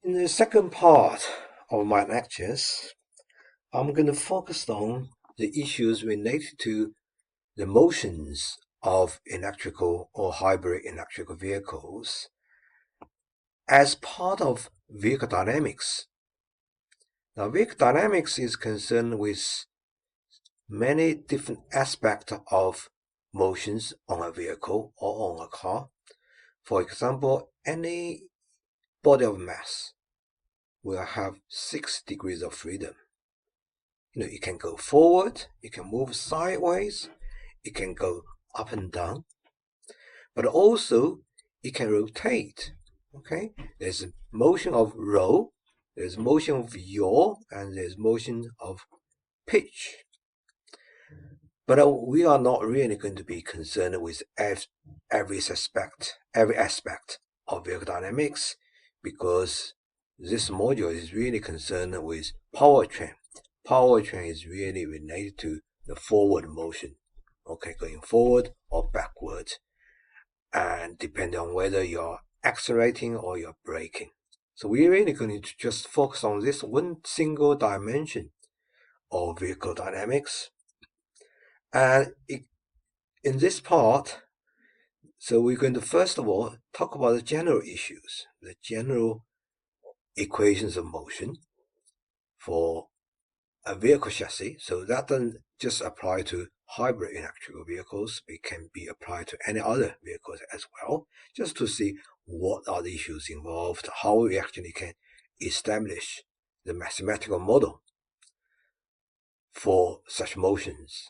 In the second part of my lectures, I'm going to focus on the issues related to the motions of electrical or hybrid electrical vehicles as part of vehicle dynamics. Now, vehicle dynamics is concerned with many different aspects of motions on a vehicle or on a car. For example, any body of mass will have 6 degrees of freedom. It can go forward, it can move sideways, it can go up and down, but also it can rotate. Okay, there's motion of roll, there's motion of yaw, and there's motion of pitch. But we are not really going to be concerned with every aspect of vehicle dynamics, because this module is really concerned with powertrain. Powertrain is really related to the forward motion, okay, going forward or backward, and depending on whether you're accelerating or you're braking. So we're really going to just focus on this one single dimension of vehicle dynamics. And in this part, so we're going to first of all talk about the general issues, the general equations of motion for a vehicle chassis. So that doesn't just apply to hybrid electrical vehicles, it can be applied to any other vehicles as well, just to see what are the issues involved, how we actually can establish the mathematical model for such motions.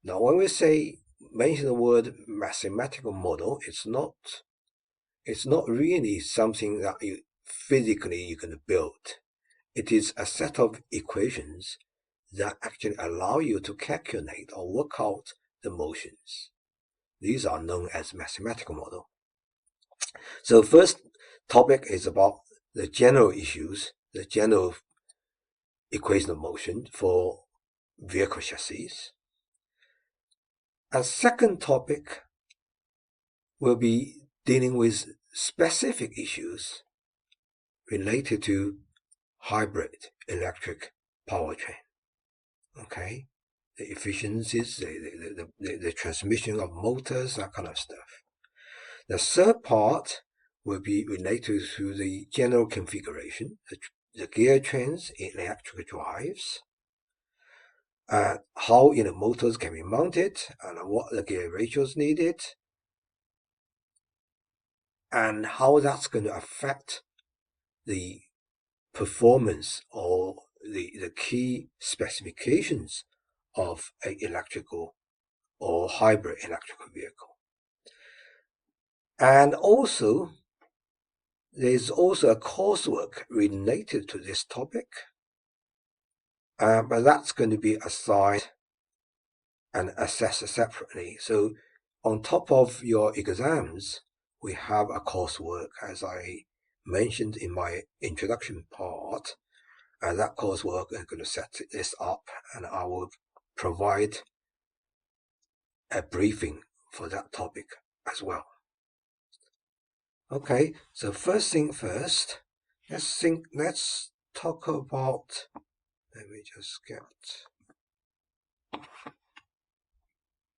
Now, when we mention the word mathematical model, it's not really something that you physically you can build. It is a set of equations that actually allow you to calculate or work out the motions. These are known as mathematical model. So first topic is about the general issues, the general equation of motion for vehicle chassis. A second topic will be dealing with specific issues related to hybrid electric powertrain. Okay, the efficiencies, the transmission of motors, that kind of stuff. The third part will be related to the general configuration, the gear trains in electric drives, how motors can be mounted, and what the gear ratios needed, and how that's going to affect the performance or the key specifications of an electrical or hybrid electrical vehicle. And also, there's also a coursework related to this topic, but that's going to be assigned and assessed separately. So on top of your exams, we have a coursework, as I mentioned in my introduction part, and that coursework is going to set this up, and I will provide a briefing for that topic as well. Okay, so first thing first, let's talk about, let me just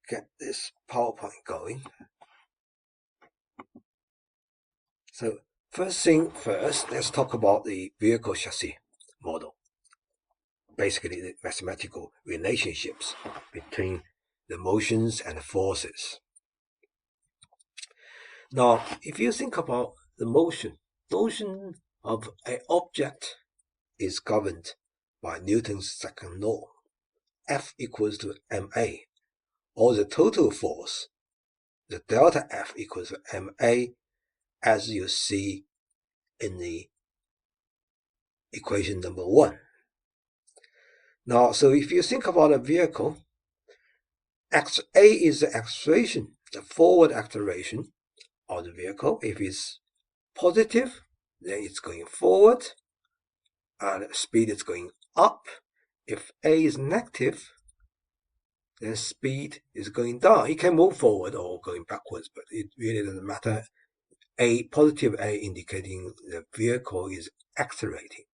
get this PowerPoint going. So first thing first, let's talk about the vehicle chassis model. Basically, the mathematical relationships between the motions and the forces. Now, if you think about the motion of an object is governed by Newton's second law, F equals to ma, or the total force, the delta F equals to ma, as you see in the equation number 1. Now, so if you think about a vehicle, A is the acceleration, the forward acceleration of the vehicle. If it's positive, then it's going forward, and speed is going up. If A is negative, then speed is going down. It can move forward or going backwards, but it really doesn't matter. Positive A indicating the vehicle is accelerating.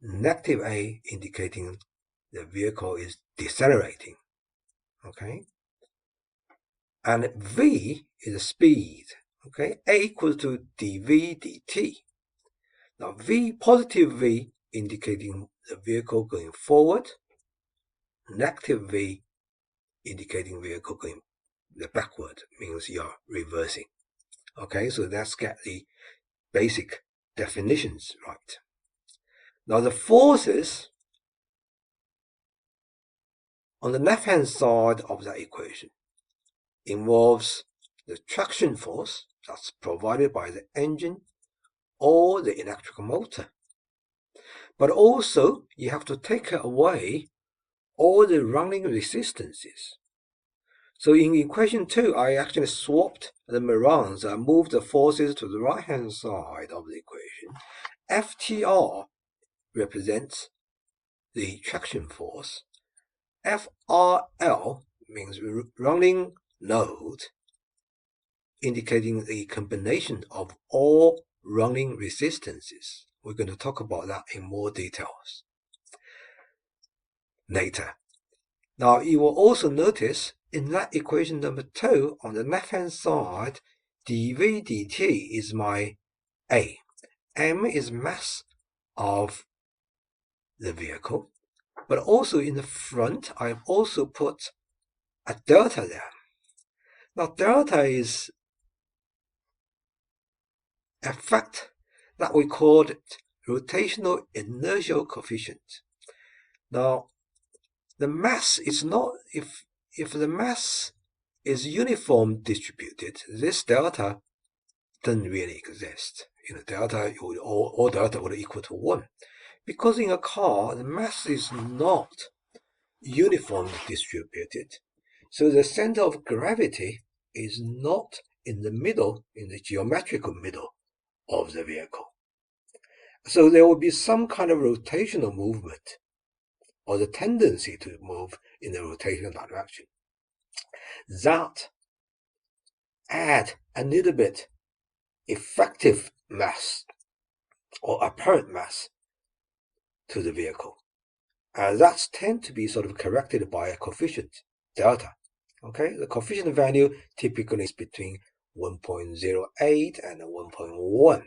Negative A indicating the vehicle is decelerating. Okay. And V is the speed. Okay. A equals to dv dt. Now V, positive V, indicating the vehicle going forward. Negative V indicating vehicle going backward, means you're reversing. Okay, so let's get the basic definitions right. Now the forces on the left-hand side of that equation involves the traction force that's provided by the engine or the electrical motor. But also, you have to take away all the running resistances. So in equation 2, I actually swapped them around. So I moved the forces to the right-hand side of the equation. FTR represents the traction force. FRL means running load, indicating the combination of all running resistances. We're going to talk about that in more details later. Now, you will also notice in that equation number 2, on the left-hand side, dv dt is my A. M is mass of the vehicle. But also in the front, I've also put a delta there. Now, delta is a fact that we call it rotational inertial coefficient. Now, the mass is not, if the mass is uniform distributed, this delta doesn't really exist. Delta would, all delta would equal to 1. Because in a car, the mass is not uniformly distributed. So the center of gravity is not in the middle, in the geometrical middle of the vehicle. So there will be some kind of rotational movement, or the tendency to move in the rotational direction. That add a little bit effective mass or apparent mass to the vehicle. And that's tend to be sort of corrected by a coefficient, delta. Okay, the coefficient value typically is between 1.08 and 1.1.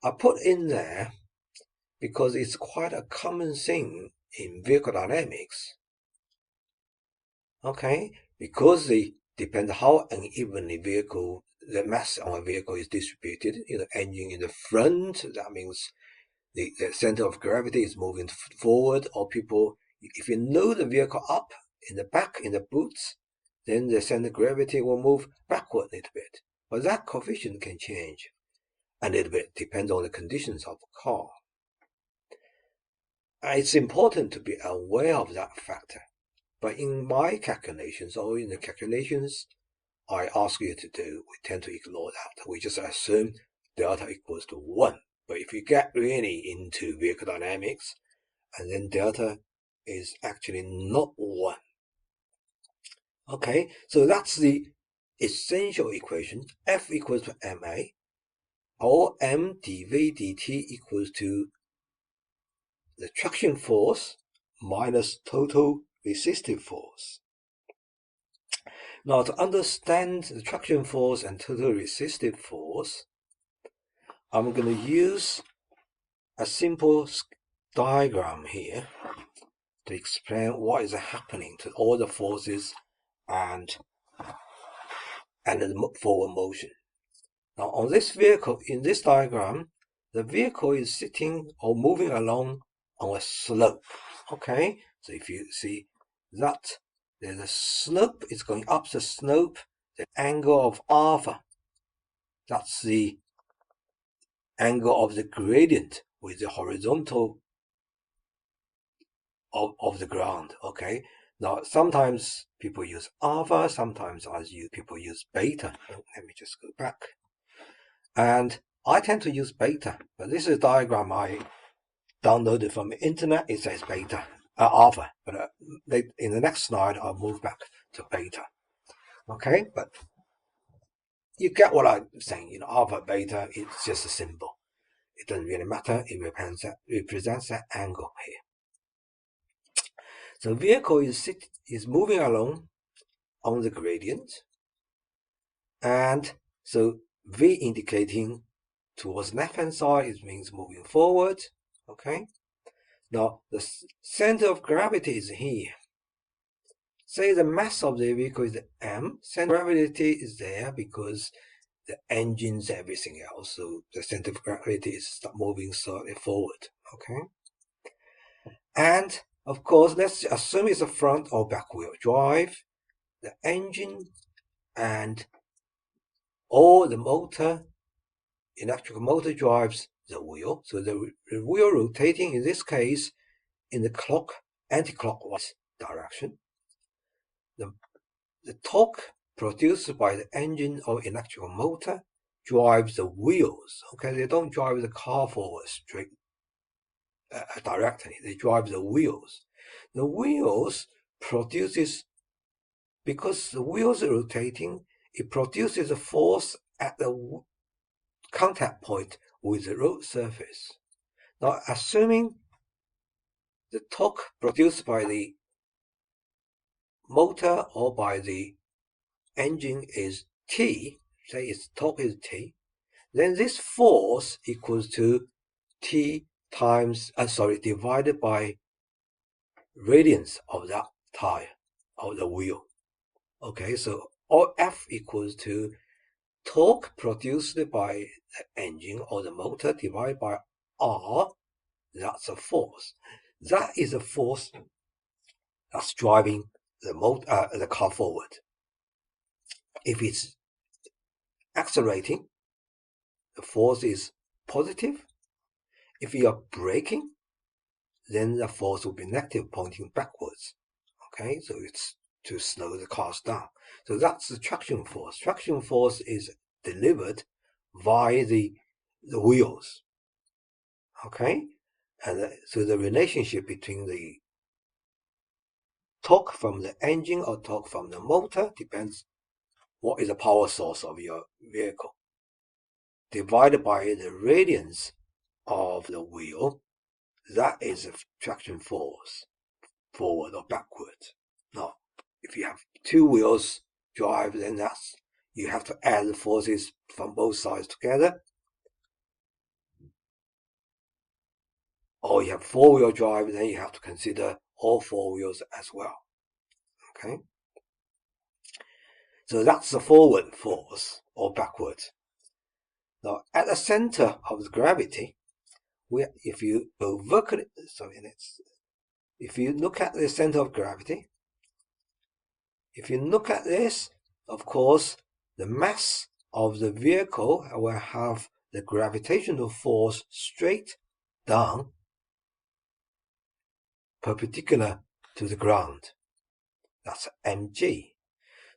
I put in there because it's quite a common thing in vehicle dynamics. Okay, because they depend how unevenly the mass on a vehicle is distributed. Engine in the front, that means the center of gravity is moving forward, or if you load the vehicle up in the back, in the boots, then the center of gravity will move backward a little bit. But that coefficient can change a little bit, depends on the conditions of the car. It's important to be aware of that factor. But in my calculations, or in the calculations I ask you to do, we tend to ignore that. We just assume delta equals to 1. But if you get really into vehicle dynamics, and then delta is actually not 1. Okay, so that's the essential equation. F equals to ma, or m dv dt equals to the traction force minus total resistive force. Now, to understand the traction force and total resistive force, I'm going to use a simple diagram here to explain what is happening to all the forces and the forward motion. Now, on this vehicle, in this diagram, the vehicle is sitting or moving along on a slope. Okay, so if you see that there's a slope, it's going up the slope, the angle of alpha, that's the angle of the gradient with the horizontal of the ground. Okay, now sometimes people use alpha, sometimes people use beta. Let me just go back. And I tend to use beta, but this is a diagram I downloaded from the internet. It says beta, alpha, but in the next slide I'll move back to beta. Okay, but you get what I'm saying. Alpha, beta, it's just a symbol. it doesn't really matter. It represents that angle here. So vehicle is moving along on the gradient, and so V indicating towards left hand side, it means moving forward. Okay. Now the center of gravity is here. Say the mass of the vehicle is m. Center of gravity is there because the engines, everything else. So the center of gravity is moving slightly forward. Okay. And of course, let's assume it's a front or back wheel drive. The engine and or the motor, electrical motor drives the wheel. So the wheel rotating in this case in the anti-clockwise direction. The torque produced by the engine or electrical motor drives the wheels. Okay, they don't drive the car forward straight directly. They drive the wheels. The wheels produces, because the wheels are rotating, it produces a force at the contact point with the road surface. Now, assuming the torque produced by the motor or by the engine is T, say its torque is T, then this force equals to T divided by radius of that tire, of the wheel. Okay, so F equals to torque produced by the engine or the motor divided by R, that's a force. That is a force that's driving the car forward. If it's accelerating, the force is positive. If you are braking, then the force will be negative, pointing backwards. Okay, so it's to slow the cars down. So that's the traction force. Traction force is delivered via the wheels. Okay, and so the relationship between the torque from the engine or torque from the motor depends what is the power source of your vehicle, divided by the radius of the wheel. That is the traction force, forward or backward. Now, if you have two wheels drive, then you have to add the forces from both sides together. Or you have four-wheel drive, then you have to consider all four wheels as well. Okay? So that's the forward force or backward. Now, at the center of the gravity, if you go vertically, if you look at the center of gravity, if you look at this, of course, the mass of the vehicle will have the gravitational force straight down, perpendicular to the ground. That's mg.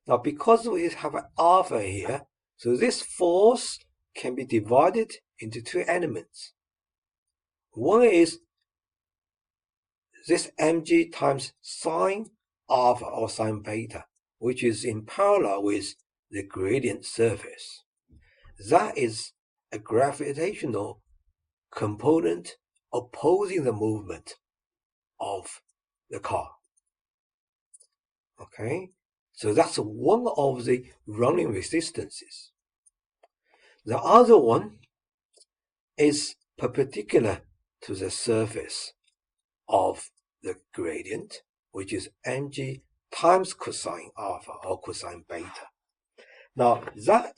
Now, because we have an alpha here, so this force can be divided into two elements. One is this mg times sine alpha or sine beta, which is in parallel with the gradient surface. That is a gravitational component opposing the movement of the car. Okay, so that's one of the running resistances. The other one is perpendicular to the surface of the gradient, which is mg times cosine alpha or cosine beta. Now, that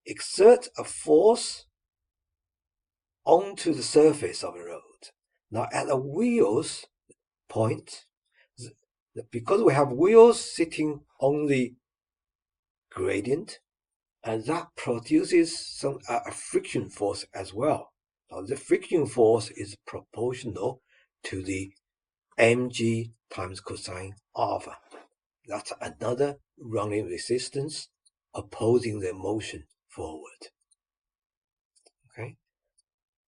exerts a force onto the surface of the road. Now, at the wheels point, because we have wheels sitting on the gradient, and that produces some a friction force as well. Now, the friction force is proportional to the mg times cosine alpha. That's another running resistance opposing the motion forward. Okay,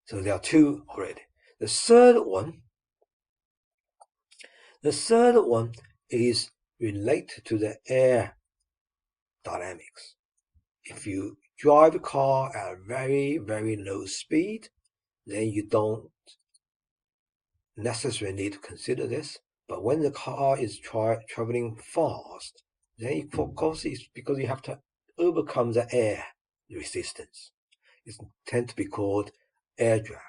so there are two already. The third one is related to the air dynamics. If you drive a car at a very, very low speed, then you don't necessarily need to consider this. But when the car is traveling fast, then of course it's because you have to overcome the air resistance. It tends to be called air drag.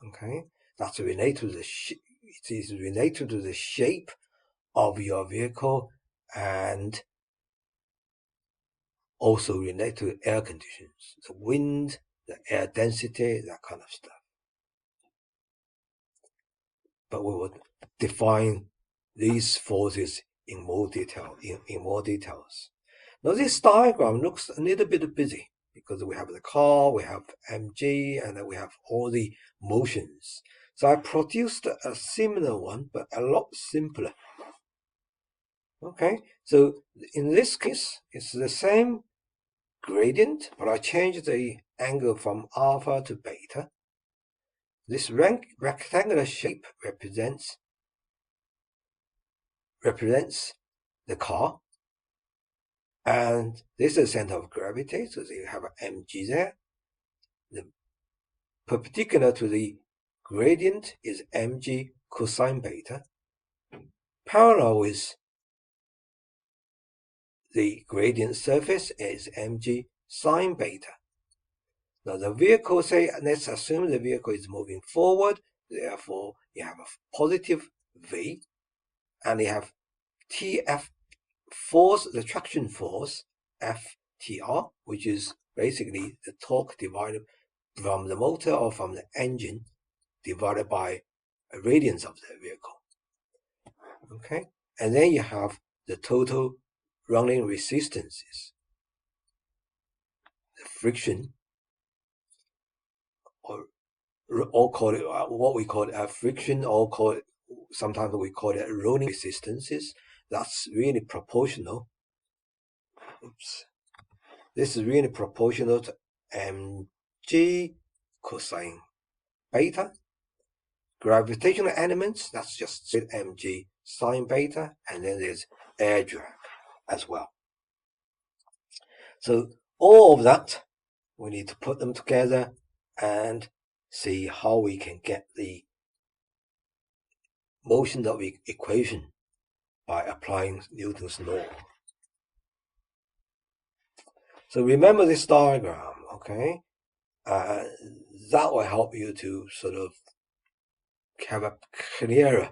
Okay, that's related to the it is related to the shape of your vehicle and also related to air conditions, the wind, the air density, that kind of stuff. But we will define these forces in more detail, in more details. Now this diagram looks a little bit busy because we have the car, we have mg, and then we have all the motions. So I produced a similar one, but a lot simpler. Okay, so in this case, it's the same gradient, but I changed the angle from alpha to beta. This rectangular shape represents the car, and this is the center of gravity, so you have an mg there. The perpendicular to the gradient is mg cosine beta. Parallel with the gradient surface is mg sine beta. Now the vehicle, let's assume the vehicle is moving forward, therefore you have a positive v, and you have Tf force, the traction force, Ftr, which is basically the torque divided from the motor or from the engine divided by a radius of the vehicle. Okay, and then you have the total running resistances, the friction, or call it what we call it friction, or call it, sometimes we call it rolling resistances. That's really proportional. Oops. This is really proportional to mg cosine beta. Gravitational elements, that's just mg sine beta, and then there's air drag as well. So all of that, we need to put them together and see how we can get the motion of the equation by applying Newton's law. So remember this diagram, okay? That will help you to sort of have a clearer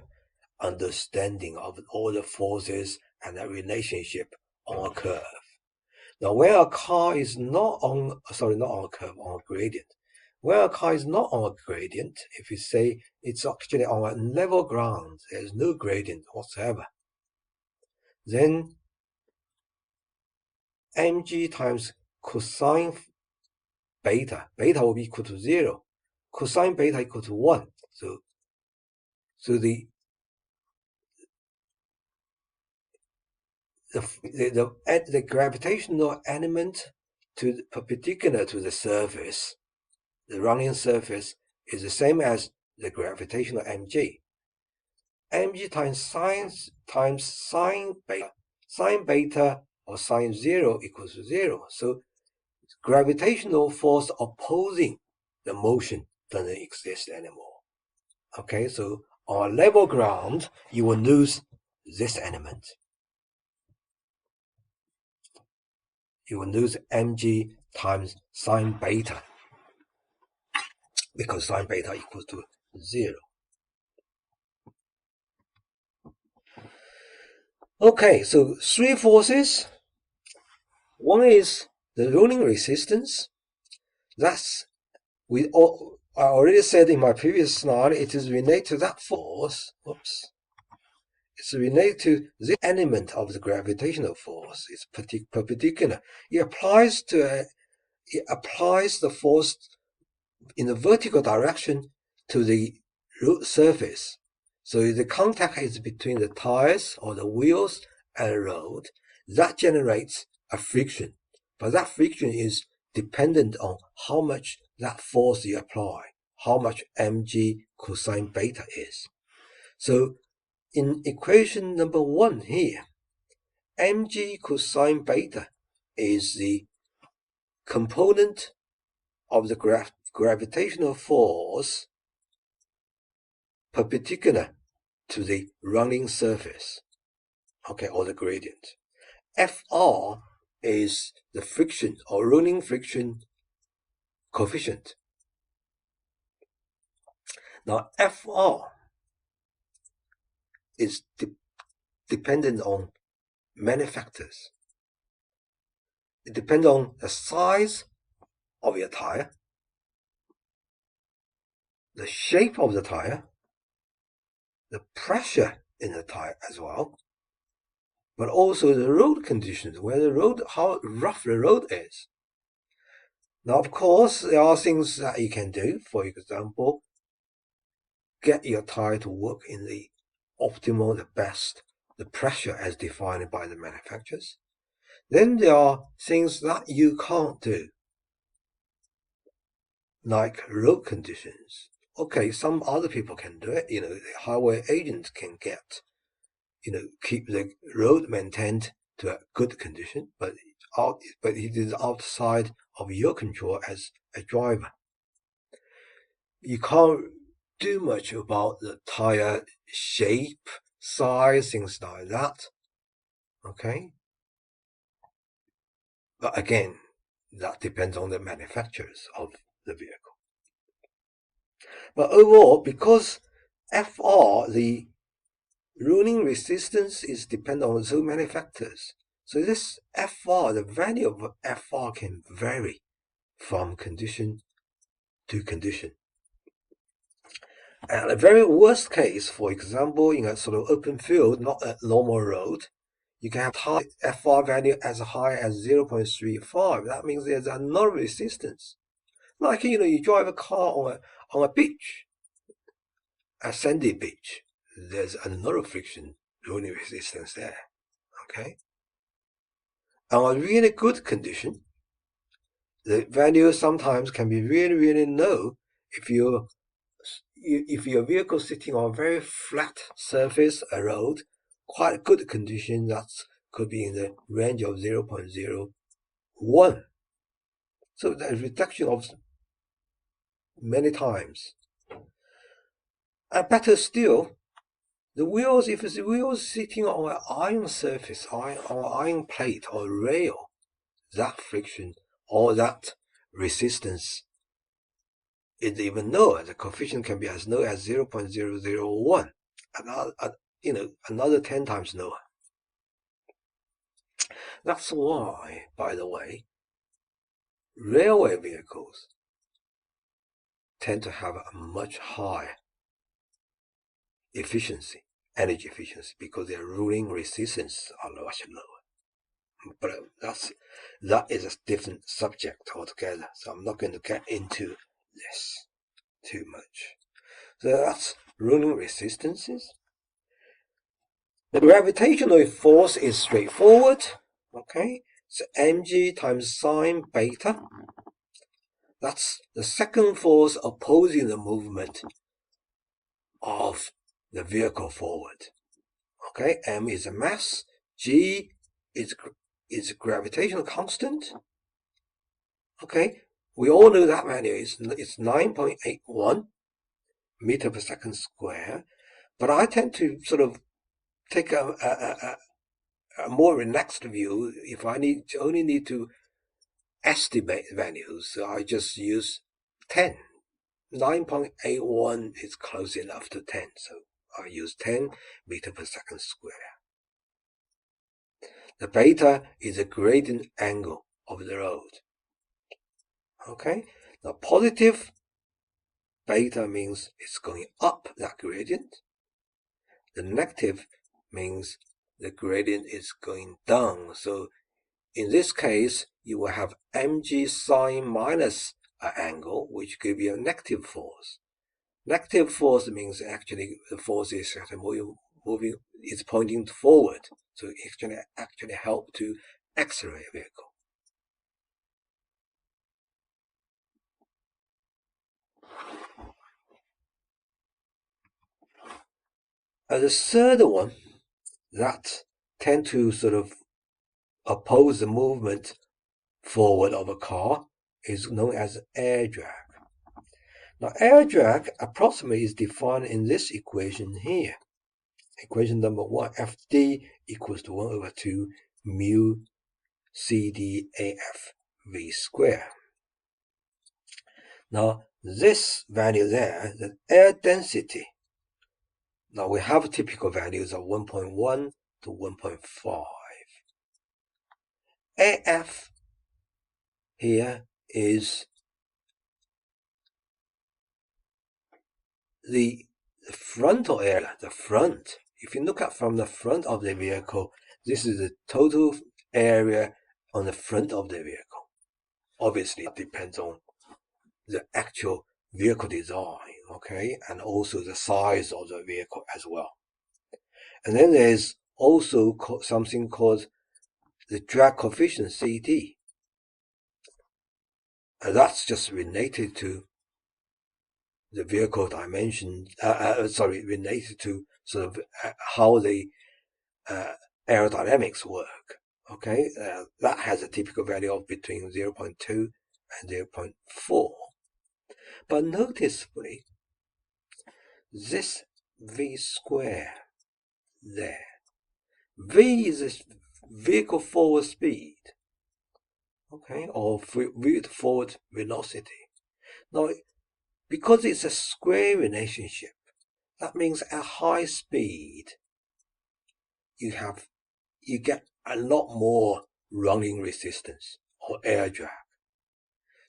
understanding of all the forces and the relationship on a curve. Now, where a car is not on a curve, on a gradient. Where a car is not on a gradient, if you say it's actually on a level ground, there's no gradient whatsoever, then mg times cosine beta will be equal to 0. Cosine beta equal to 1. So the gravitational element perpendicular to the surface, the running surface, is the same as the gravitational mg. Mg times sine beta. Sine beta or sine 0 equals to 0. So gravitational force opposing the motion doesn't exist anymore. Okay, so on a level ground, you will lose this element. You will lose mg times sine beta, because sine beta equals to 0. Okay, so three forces. One is the rolling resistance. That's I already said in my previous slide, it is related to that force. Oops. It's related to this element of the gravitational force. It's perpendicular. It applies the force in the vertical direction to the road surface. So the contact is between the tires or the wheels and the road. That generates a friction. But that friction is dependent on how much that force you apply, how much mg cosine beta is. So in equation number 1 here, mg cosine beta is the component of the gravitational force perpendicular to the running surface, okay, or the gradient. Fr is the friction or running friction coefficient. Now, Fr is dependent on many factors. It depends on the size of your tire, the shape of the tire, the pressure in the tire as well, but also the road conditions, how rough the road is. Now, of course, there are things that you can do. For example, get your tire to work in the optimal, the best, the pressure as defined by the manufacturers. Then there are things that you can't do, like road conditions. Okay, some other people can do it. The highway agents can keep the road maintained to a good condition, but it is outside of your control as a driver. You can't do much about the tire shape, size, things like that. Okay? But again, that depends on the manufacturers of the vehicle. But overall, because FR, the running resistance, is dependent on so many factors. So this FR, the value of FR can vary from condition to condition. And the very worst case, for example, in a sort of open field, not a normal road, you can have high FR value as high as 0.35. That means there's no resistance. Like, you drive a car on a beach, a sandy beach. There's another friction running resistance there. Okay? On a really good condition, the value sometimes can be really, really low if your vehicle is sitting on a very flat surface, a road, quite good condition, that could be in the range of 0.01. So there's reduction of many times. And better still, the wheels, if the wheels sitting on an iron surface, on an iron plate or rail, that friction or that resistance is even lower. The coefficient can be as low as 0.001, another 10 times lower. That's why, by the way, railway vehicles tend to have a much higher energy efficiency, because their rolling resistance are much lower. But that is a different subject altogether, so I'm not going to get into this too much. So that's rolling resistances. The gravitational force is straightforward. Okay, so mg times sine beta. That's the second force opposing the movement of the vehicle forward. Okay, m is a mass, g is a gravitational constant. Okay, we all know that value is 9.81 meter per second square, but I tend to sort of take a more relaxed view. If I only need to estimate values, so I just use 10. 9.81 is close enough to 10, so I use 10 meter per second square. The beta is a gradient angle of the road. Okay, now positive beta means it's going up, that gradient. The negative means the gradient is going down. So in this case, you will have mg sine minus an angle, which gives you a negative force. Negative force means actually the force is moving, is pointing forward. So it actually help to accelerate a vehicle. And the third one that tend to sort of oppose the movement forward of a car is known as air drag. Now, air drag approximately is defined in this equation here. Equation number 1, Fd equals to 1 over 2 mu CdAf v square. Now, this value there, the air density, now we have typical values of 1.1 to 1.5. AF here is the frontal area, the front. If you look at from the front of the vehicle, this is the total area on the front of the vehicle. Obviously, it depends on the actual vehicle design, okay, and also the size of the vehicle as well. And then there's also something called the drag coefficient CD. And that's just related to the vehicle dimension, related to sort of how the aerodynamics work. Okay, that has a typical value of between 0.2 and 0.4. But noticeably, this v square there, v is the vehicle forward speed, okay, or forward velocity. Now, because it's a square relationship, that means at high speed, you get a lot more running resistance or air drag.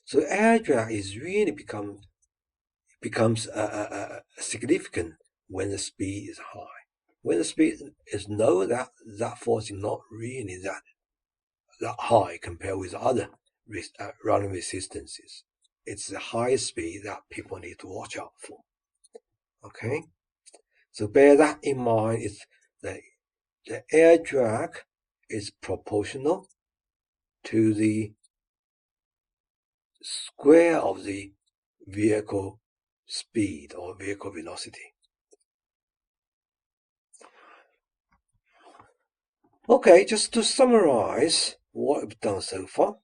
So air drag is really becomes significant when the speed is high. When the speed is low, that force is not really that high compared with other running resistances. It's the high speed that people need to watch out for. Okay, so bear that in mind. It's the air drag is proportional to the square of the vehicle speed or vehicle velocity. Okay, just to summarize what we've done so far.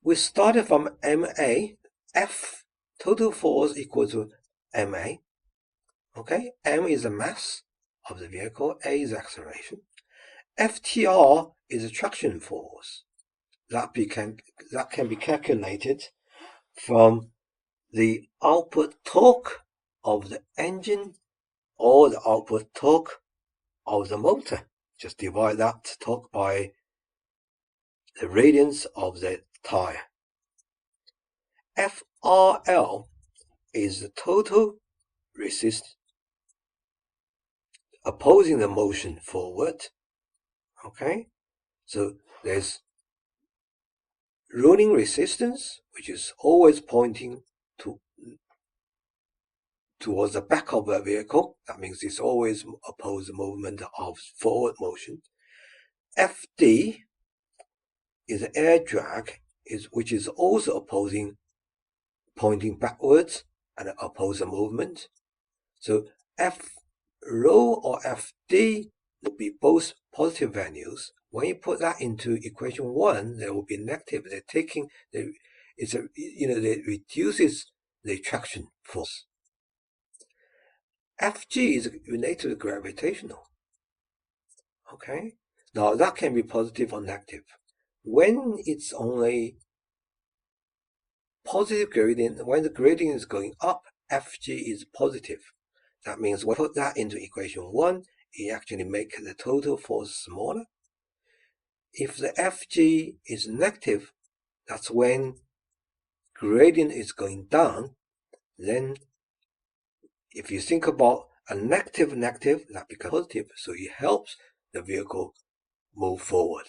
We started from MA, F total force equal to MA. Okay, M is the mass of the vehicle, A is acceleration. FTR is a traction force. That can be calculated from the output torque of the engine or the output torque of the motor. Just divide that torque by the radius of the tire. FRL is the total resistance opposing the motion forward. Okay, so there's rolling resistance, which is always pointing towards the back of the vehicle. That means it's always oppose the movement of forward motion. FD is the air drag, which is also pointing backwards and oppose the movement. So F rho or Fd will be both positive values. When you put that into equation 1, there will be negative. It reduces the traction force. Fg is related to gravitational. Okay, now that can be positive or negative. When it's only positive gradient, when the gradient is going up, Fg is positive. That means when we put that into equation 1, it actually makes the total force smaller. If the Fg is negative, that's when gradient is going down. Then if you think about a negative, that becomes positive, so it helps the vehicle move forward.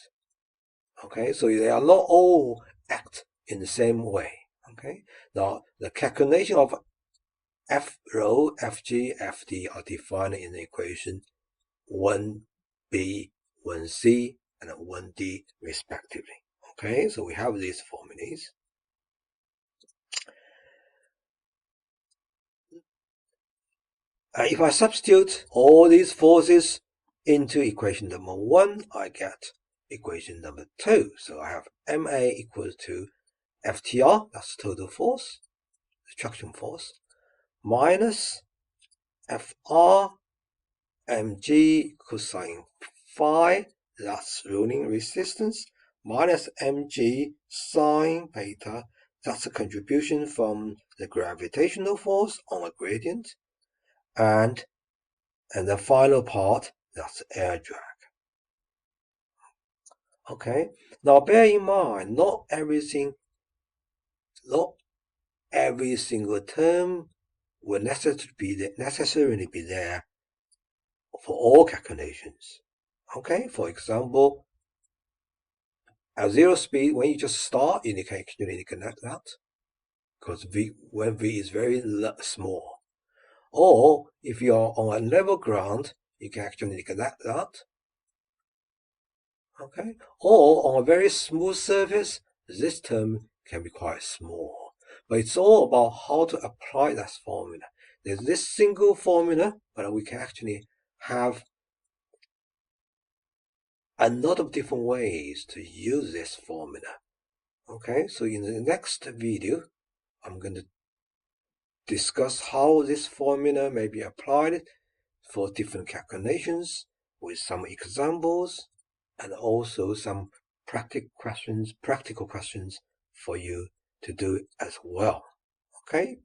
Okay, so they are not all act in the same way. Okay, now the calculation of F rho, Fg, Fd are defined in the equation 1b, 1c, and 1d respectively. Okay, so we have these formulas. If I substitute all these forces into equation number 1, I get equation number 2. So I have MA equals to FTR, that's total force, the traction force, minus FR mg cosine phi, that's rolling resistance, minus mg sine beta, that's a contribution from the gravitational force on a gradient, and the final part, that's air drag. Okay, now bear in mind, not every single term will necessarily be there for all calculations. Okay, for example, at zero speed, when you just start, you can actually connect that because when v is very small. Or if you're on a level ground, you can actually connect that. Okay, or on a very smooth surface, this term can be quite small. But it's all about how to apply that formula. There's this single formula, but we can actually have a lot of different ways to use this formula. Okay, so in the next video, I'm going to discuss how this formula may be applied for different calculations with some examples and also some practical questions for you to do as well. Okay,